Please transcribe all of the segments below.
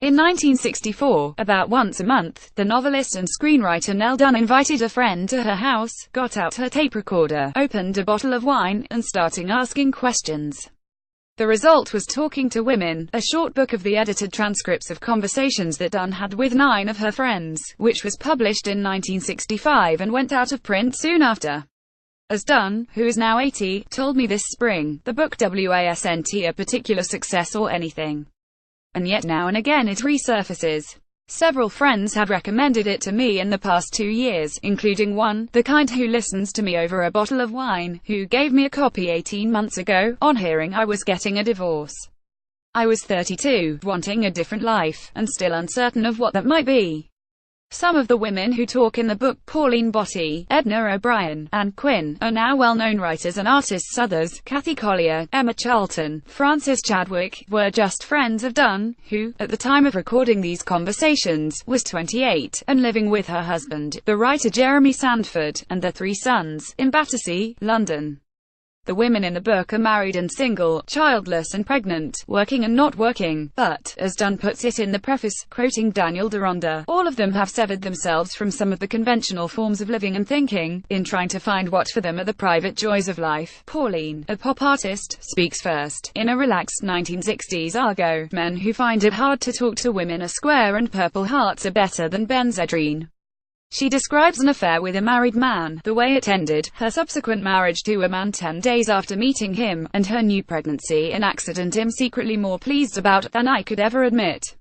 In 1964, about once a month, the novelist and screenwriter Nell Dunn invited a friend to her house, got out her tape recorder, opened a bottle of wine, and started asking questions. The result was Talking to Women, a short book of the edited transcripts of conversations that Dunn had with 9 of her friends, which was published in 1965 and went out of print soon after. As Dunn, who is now 80, told me this spring, the book wasn't a particular success or anything. And yet now and again it resurfaces. Several friends have recommended it to me in the past 2 years, including one, the kind who listens to me over a bottle of wine, who gave me a copy 18 months ago, on hearing I was getting a divorce. I was 32, wanting a different life, and still uncertain of what that might be. Some of the women who talk in the book, Pauline Botti, Edna O'Brien, Anne Quinn, are now well-known writers and artists. Others, Kathy Collier, Emma Charlton, Frances Chadwick, were just friends of Dunn, who, at the time of recording these conversations, was 28, and living with her husband, the writer Jeremy Sandford, and their 3 sons, in Battersea, London. The women in the book are married and single, childless and pregnant, working and not working, but, as Dunn puts it in the preface, quoting Daniel Deronda, all of them have severed themselves from some of the conventional forms of living and thinking, in trying to find what for them are the private joys of life. Pauline, a pop artist, speaks first, in a relaxed 1960s argot. Men who find it hard to talk to women are square and Purple Hearts are better than Benzedrine. She describes an affair with a married man, the way it ended, her subsequent marriage to a man 10 days after meeting him, and her new pregnancy, an accident I'm secretly more pleased about than I could ever admit.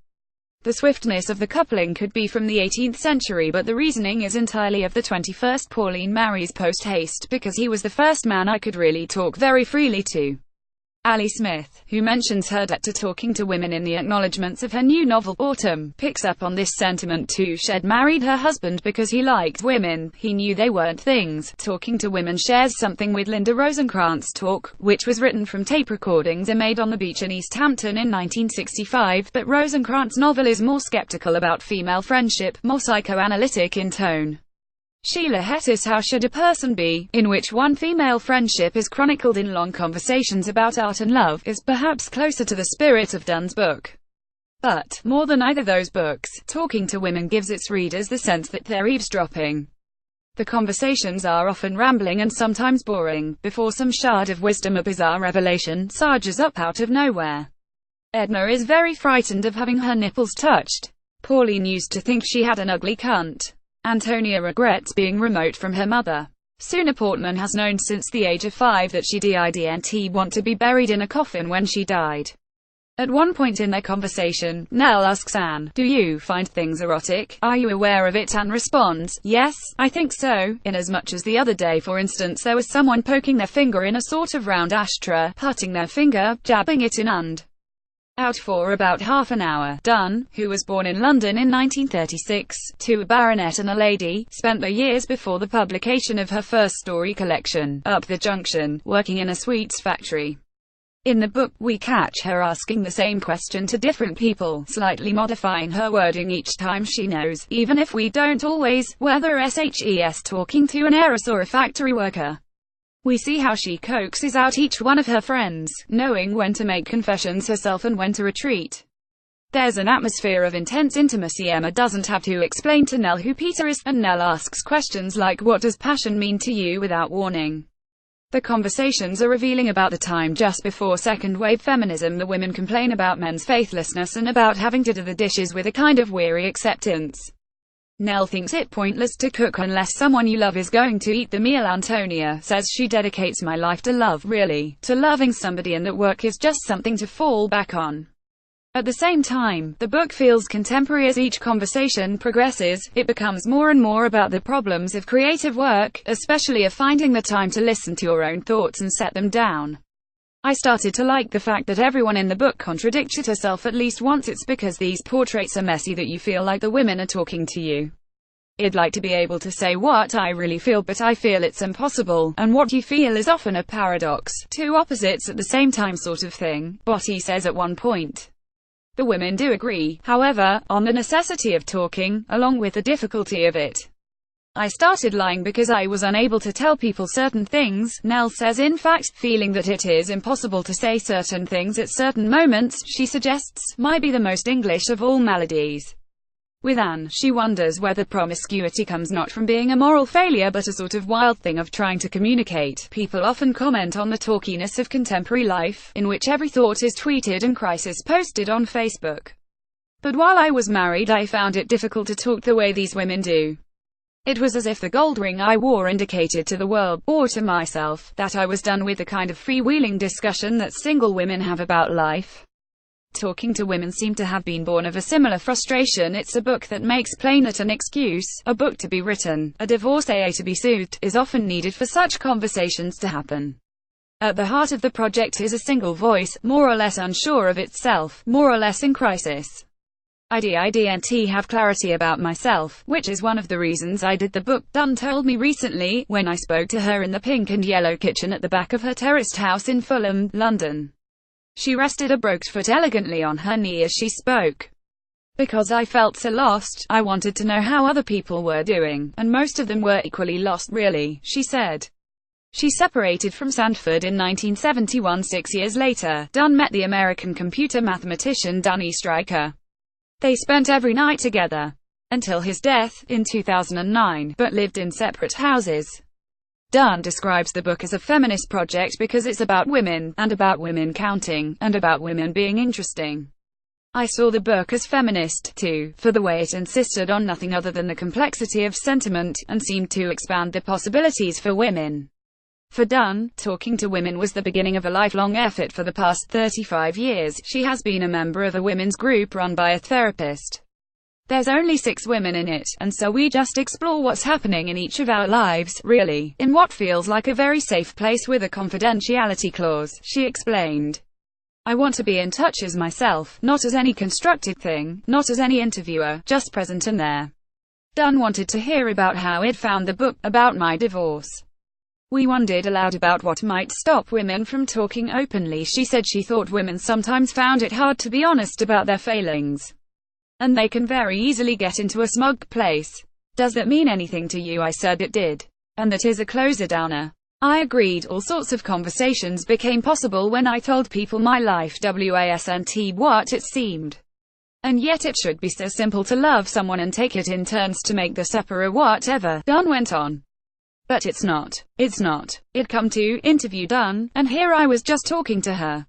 The swiftness of the coupling could be from the 18th century, but the reasoning is entirely of the 21st. Pauline marries post-haste, because he was the first man I could really talk very freely to. Ali Smith, who mentions her debt to talking to women in the acknowledgements of her new novel, Autumn, picks up on this sentiment too. Shed married her husband because he liked women, he knew they weren't things. Talking to Women shares something with Linda Rosenkrantz. Talk, which was written from tape recordings are made on the beach in East Hampton in 1965, but Rosenkrantz's novel is more skeptical about female friendship, more psychoanalytic in tone. Sheila Hettis' How Should a Person Be?, in which one female friendship is chronicled in long conversations about art and love, is perhaps closer to the spirit of Dunn's book. But, more than either those books, Talking to Women gives its readers the sense that they're eavesdropping. The conversations are often rambling and sometimes boring, before some shard of wisdom or bizarre revelation surges up out of nowhere. Edna is very frightened of having her nipples touched. Pauline used to think she had an ugly cunt. Antonia regrets being remote from her mother. Suna Portman has known since the age of 5 that she didn't want to be buried in a coffin when she died. At one point in their conversation, Nell asks Anne, "Do you find things erotic? Are you aware of it?" Anne responds, "Yes, I think so, inasmuch as the other day for instance there was someone poking their finger in a sort of round ashtray, putting their finger, jabbing it in and out for about half an hour." Dunn, who was born in London in 1936, to a baronet and a lady, spent the years before the publication of her first story collection, Up the Junction, working in a sweets factory. In the book, we catch her asking the same question to different people, slightly modifying her wording each time. She knows, even if we don't always, whether she's talking to an heiress or a factory worker. We see how she coaxes out each one of her friends, knowing when to make confessions herself and when to retreat. There's an atmosphere of intense intimacy. Emma doesn't have to explain to Nell who Peter is, and Nell asks questions like, "What does passion mean to you?" without warning. The conversations are revealing about the time just before second-wave feminism. The women complain about men's faithlessness and about having to do the dishes with a kind of weary acceptance. Nell thinks it pointless to cook unless someone you love is going to eat the meal. Antonia says she dedicates my life to love, really, to loving somebody, and that work is just something to fall back on. At the same time, the book feels contemporary. As each conversation progresses, it becomes more and more about the problems of creative work, especially of finding the time to listen to your own thoughts and set them down. I started to like the fact that everyone in the book contradicted herself at least once. It's because these portraits are messy that you feel like the women are talking to you. I'd like to be able to say what I really feel, but I feel it's impossible, and what you feel is often a paradox, two opposites at the same time sort of thing, Botti says at one point. The women do agree, however, on the necessity of talking, along with the difficulty of it. I started lying because I was unable to tell people certain things, Nell says. In fact, feeling that it is impossible to say certain things at certain moments, she suggests, might be the most English of all maladies. With Anne, she wonders whether promiscuity comes not from being a moral failure but a sort of wild thing of trying to communicate. People often comment on the talkiness of contemporary life, in which every thought is tweeted and crisis posted on Facebook. But while I was married, I found it difficult to talk the way these women do. It was as if the gold ring I wore indicated to the world, or to myself, that I was done with the kind of freewheeling discussion that single women have about life. Talking to women seem to have been born of a similar frustration. It's a book that makes plain that an excuse, a book to be written, a divorcee to be soothed, is often needed for such conversations to happen. At the heart of the project is a single voice, more or less unsure of itself, more or less in crisis. I didn't have clarity about myself, which is one of the reasons I did the book, Dunn told me recently, when I spoke to her in the pink and yellow kitchen at the back of her terraced house in Fulham, London. She rested a brooch foot elegantly on her knee as she spoke. Because I felt so lost, I wanted to know how other people were doing, and most of them were equally lost really, she said. She separated from Sanford in 1971. 6 years later, Dunn met the American computer mathematician Danny Stryker. They spent every night together until his death in 2009, but lived in separate houses. Dunn describes the book as a feminist project because it's about women, and about women counting, and about women being interesting. I saw the book as feminist, too, for the way it insisted on nothing other than the complexity of sentiment, and seemed to expand the possibilities for women. For Dunn, talking to women was the beginning of a lifelong effort. For the past 35 years, she has been a member of a women's group run by a therapist. There's only 6 women in it, and so we just explore what's happening in each of our lives, really, in what feels like a very safe place with a confidentiality clause, she explained. I want to be in touch as myself, not as any constructed thing, not as any interviewer, just present and there. Dunn wanted to hear about how it found the book, about my divorce. We wondered aloud about what might stop women from talking openly. She said she thought women sometimes found it hard to be honest about their failings. And they can very easily get into a smug place. Does that mean anything to you? I said it did. And that is a closer downer. I agreed. All sorts of conversations became possible when I told people my life wasn't what it seemed. And yet it should be so simple to love someone and take it in turns to make the supper or whatever, Dunn went on. But it's not. It's not. It come to interview Dunn, and here I was just talking to her.